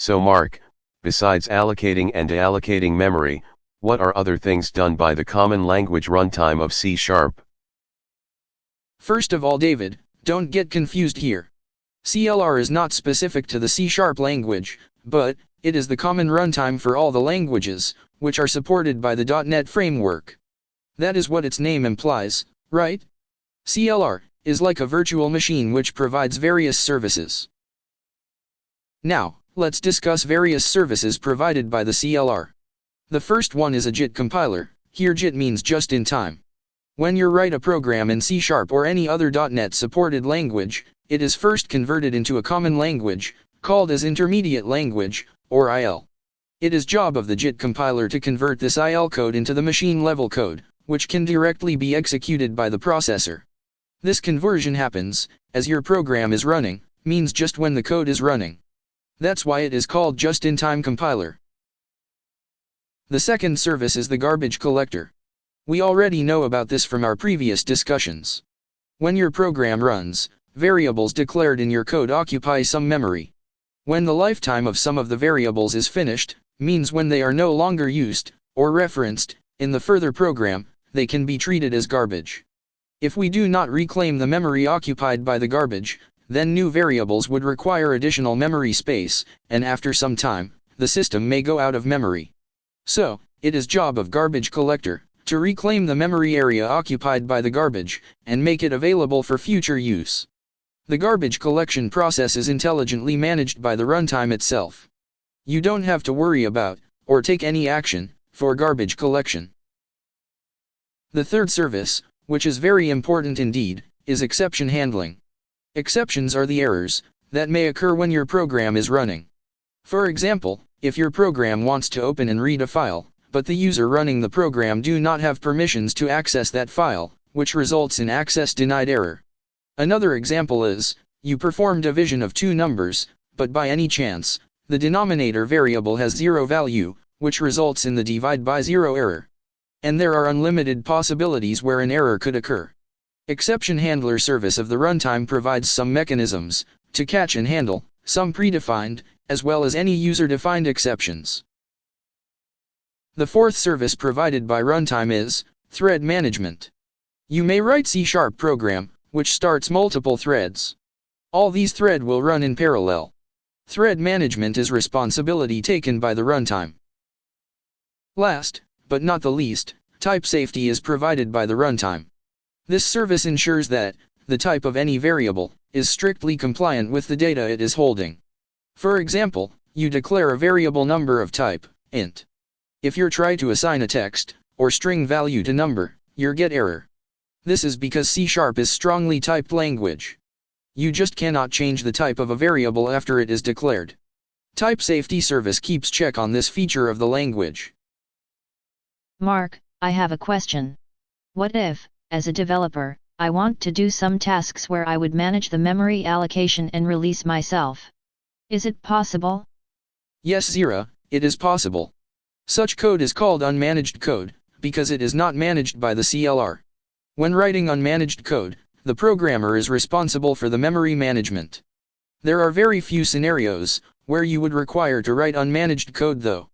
So Mark, besides allocating and deallocating memory, what are other things done by the Common Language Runtime of C#? First of all, David, don't get confused here. CLR is not specific to the C# language, but it is the common runtime for all the languages, which are supported by the .NET framework. That is what its name implies, right? CLR is like a virtual machine which provides various services. Now, let's discuss various services provided by the CLR. The first one is a JIT compiler. Here JIT means just in time. When you write a program in C# or any other .NET supported language, it is first converted into a common language, called as intermediate language, or IL. It is job of the JIT compiler to convert this IL code into the machine-level code, which can directly be executed by the processor. This conversion happens as your program is running, means just when the code is running. That's why it is called just-in-time compiler. The second service is the garbage collector. We already know about this from our previous discussions. When your program runs, variables declared in your code occupy some memory. When the lifetime of some of the variables is finished, means when they are no longer used, or referenced, in the further program, they can be treated as garbage. If we do not reclaim the memory occupied by the garbage, then new variables would require additional memory space, and after some time, the system may go out of memory. So, it is job of garbage collector to reclaim the memory area occupied by the garbage, and make it available for future use. The garbage collection process is intelligently managed by the runtime itself. You don't have to worry about, or take any action, for garbage collection. The third service, which is very important indeed, is exception handling. Exceptions are the errors that may occur when your program is running. For example, if your program wants to open and read a file, but the user running the program do not have permissions to access that file, which results in access denied error. Another example is, you perform division of two numbers, but by any chance, the denominator variable has 0 value, which results in the divide by 0 error. And there are unlimited possibilities where an error could occur. Exception handler service of the runtime provides some mechanisms to catch and handle, some predefined, as well as any user-defined exceptions. The fourth service provided by runtime is thread management. You may write C# program, which starts multiple threads. All these threads will run in parallel. Thread management is responsibility taken by the runtime. Last, but not the least, type safety is provided by the runtime. This service ensures that the type of any variable is strictly compliant with the data it is holding. For example, you declare a variable number of type int. If you try to assign a text or string value to number, you get error. This is because C# is strongly typed language. You just cannot change the type of a variable after it is declared. Type safety service keeps check on this feature of the language. Mark, I have a question. What if, as a developer, I want to do some tasks where I would manage the memory allocation and release myself? Is it possible? Yes, Zira, it is possible. Such code is called unmanaged code, because it is not managed by the CLR. When writing unmanaged code, the programmer is responsible for the memory management. There are very few scenarios where you would require to write unmanaged code though.